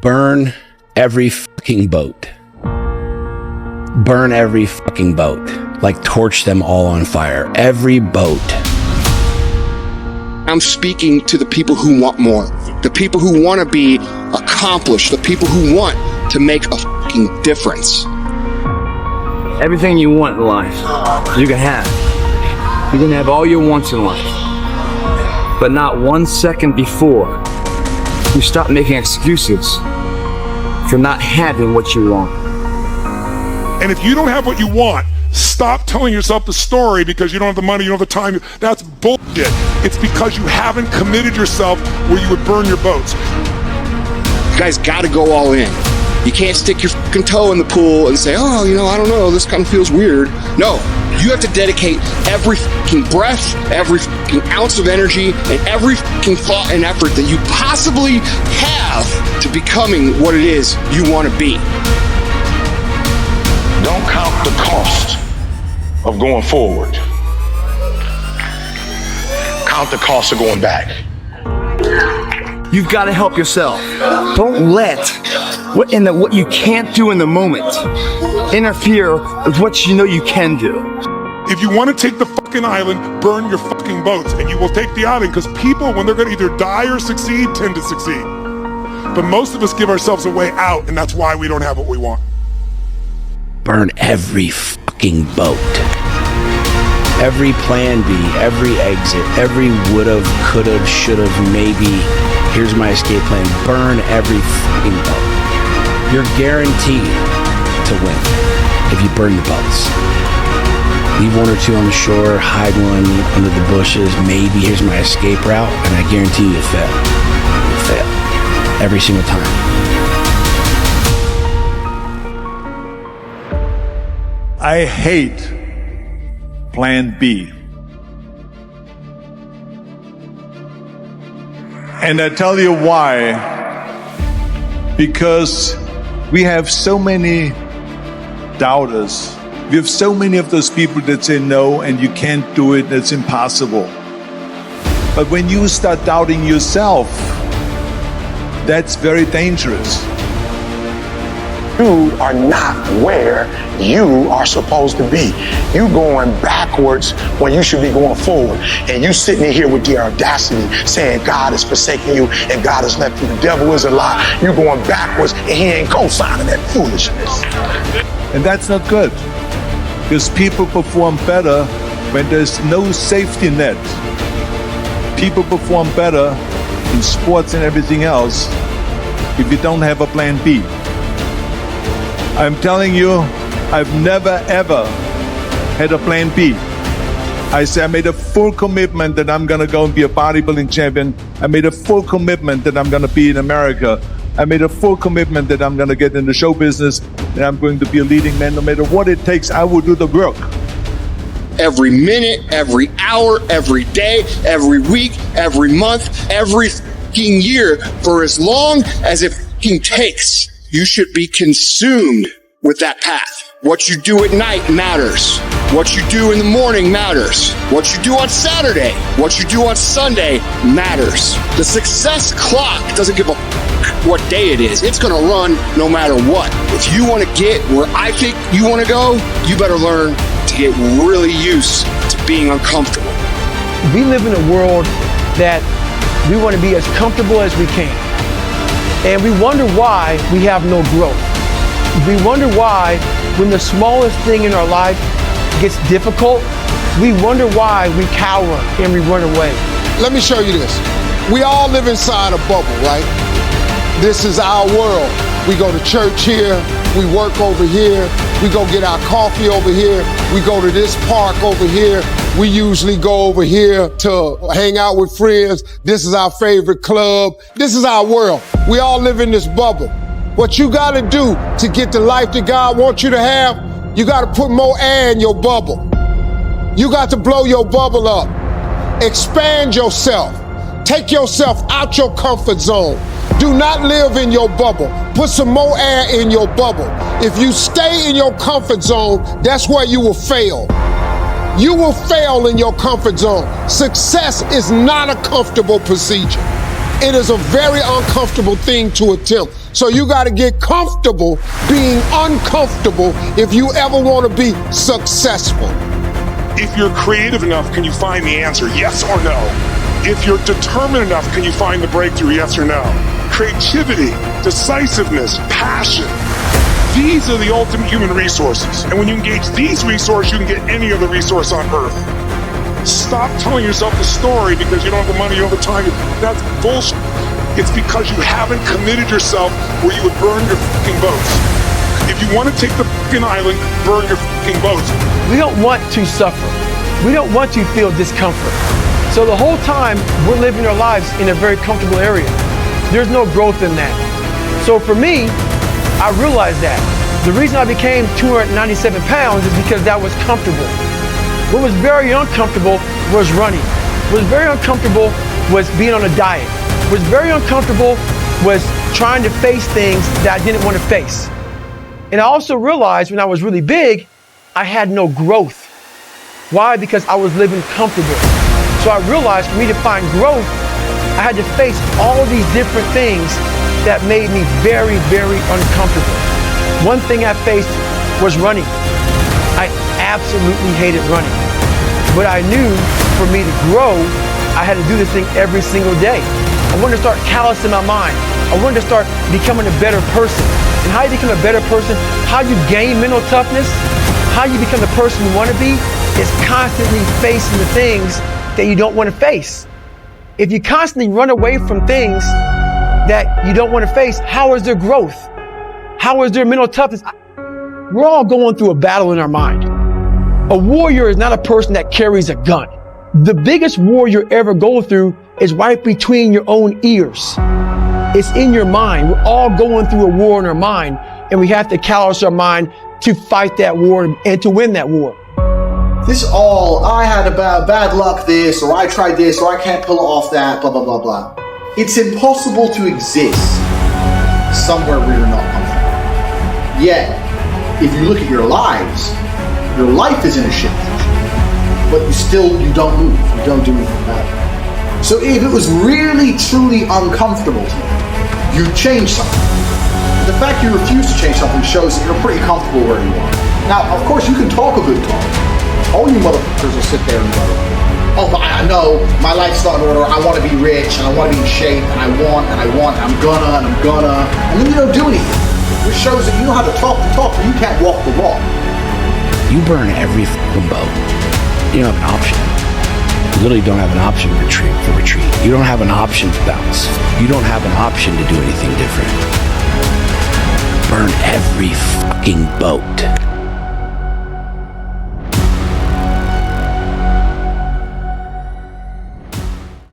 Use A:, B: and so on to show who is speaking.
A: Burn every fucking boat. Burn every fucking boat. Like torch them all on fire. Every boat.
B: I'm speaking to the people who want more. The people who want to be accomplished. The people who want to make a fucking difference.
C: Everything you want in life, you can have. You can have all your wants in life. But not 1 second before you stop making excuses for not having what you want.
D: And if you don't have what you want, stop telling yourself the story because you don't have the money, you don't have the time. That's bullshit. It's because you haven't committed yourself where you would burn your boats.
B: You guys gotta go all in. You can't stick your fucking toe in the pool and say, oh, I don't know, this kind of feels weird. No, you have to dedicate every fucking breath, every fucking ounce of energy, and every fucking thought and effort that you possibly have to becoming what it is you want to be.
E: Don't count the cost of going forward. Count the cost of going back.
C: You've got to help yourself. Don't let what you can't do in the moment interfere with what you know you can do.
D: If you want to take the fucking island, burn your fucking boats, and you will take the island, because people, when they're going to either die or succeed, tend to succeed. But most of us give ourselves a way out, and that's why we don't have what we want.
A: Burn every fucking boat. Every plan B, every exit, every would've, could've, should've, maybe, here's my escape plan. Burn every fucking boat. You're guaranteed to win if you burn the boats. Leave one or two on the shore, hide one under the bushes, maybe here's my escape route, and I guarantee you'll fail. You'll fail. Every single time.
F: I hate Plan B. And I tell you why. Because we have so many doubters. We have so many of those people that say no and you can't do it, it's impossible. But when you start doubting yourself, that's very dangerous.
E: You are not where you are supposed to be. You going backwards when you should be going forward. And you sitting here with the audacity saying God is forsaking you and God has left you. The devil is a lie. You going backwards and he ain't co-signing that foolishness.
F: And that's not good. Because people perform better when there's no safety net. People perform better in sports and everything else if you don't have a plan B. I'm telling you, I've never ever had a plan B. I said I made a full commitment that I'm gonna go and be a bodybuilding champion. I made a full commitment that I'm gonna be in America. I made a full commitment that I'm gonna get in the show business, and I'm going to be a leading man. No matter what it takes, I will do the work.
B: Every minute, every hour, every day, every week, every month, every fucking year, for as long as it fucking takes. You should be consumed with that path. What you do at night matters. What you do in the morning matters. What you do on Saturday, what you do on Sunday matters. The success clock doesn't give a what day it is. It's gonna run no matter what. If you wanna get where I think you wanna go, you better learn to get really used to being uncomfortable.
G: We live in a world that we wanna be as comfortable as we can. And we wonder why we have no growth. We wonder why when the smallest thing in our life gets difficult, we wonder why we cower and we run away.
H: Let me show you this. We all live inside a bubble, right? This is our world. We go to church here, we work over here, we go get our coffee over here, we go to this park over here, we usually go over here to hang out with friends. This is our favorite club. This is our world. We all live in this bubble. What you gotta do to get the life that God wants you to have, you gotta put more air in your bubble. You got to blow your bubble up. Expand yourself. Take yourself out your comfort zone. Do not live in your bubble. Put some more air in your bubble. If you stay in your comfort zone, that's where you will fail. You will fail in your comfort zone. Success is not a comfortable procedure. It is a very uncomfortable thing to attempt. So you got to get comfortable being uncomfortable if you ever want to be successful.
D: If you're creative enough, can you find the answer? Yes or no? If you're determined enough, can you find the breakthrough? Yes or no? Creativity, decisiveness, passion. These are the ultimate human resources. And when you engage these resources, you can get any other resource on earth. Stop telling yourself the story because you don't have the money over time. That's bullshit. It's because you haven't committed yourself where you would burn your fucking boats. If you want to take the fucking island, burn your fucking boats.
G: We don't want to suffer. We don't want to feel discomfort. So the whole time we're living our lives in a very comfortable area. There's no growth in that. So for me, I realized that. The reason I became 297 pounds is because that was comfortable. What was very uncomfortable was running. What was very uncomfortable was being on a diet. What was very uncomfortable was trying to face things that I didn't want to face. And I also realized when I was really big, I had no growth. Why? Because I was living comfortable. So I realized for me to find growth, I had to face all these different things that made me very, very uncomfortable. One thing I faced was running. I absolutely hated running. But I knew for me to grow, I had to do this thing every single day. I wanted to start callousing my mind. I wanted to start becoming a better person. And how you become a better person, how you gain mental toughness, how you become the person you want to be, is constantly facing the things that you don't want to face. If you constantly run away from things that you don't want to face, how is there growth? How is there mental toughness? We're all going through a battle in our mind. A warrior is not a person that carries a gun. The biggest war you ever go through is right between your own ears. It's in your mind. We're all going through a war in our mind, and we have to callous our mind to fight that war and to win that war.
I: This all, I had a bad luck this, or I tried this, or I can't pull off that, blah, blah, blah, blah. It's impossible to exist somewhere where you're not comfortable. Yet, if you look at your lives, your life is in a shit position, but you don't move, you don't do anything about it. So if it was really, truly uncomfortable to you, you'd change something. The fact you refuse to change something shows that you're pretty comfortable where you are. Now, of course, you can talk a good talk. All you motherfuckers will sit there and go, oh, but I know my life's not in order, I want to be rich, and I want to be in shape, and I want, and I'm gonna, and then you don't do anything. Which shows that you know how to talk the talk, but you can't walk the walk.
A: You burn every fucking boat. You don't have an option. You literally don't have an option for retreat. You don't have an option to bounce. You don't have an option to do anything different. Burn every fucking boat.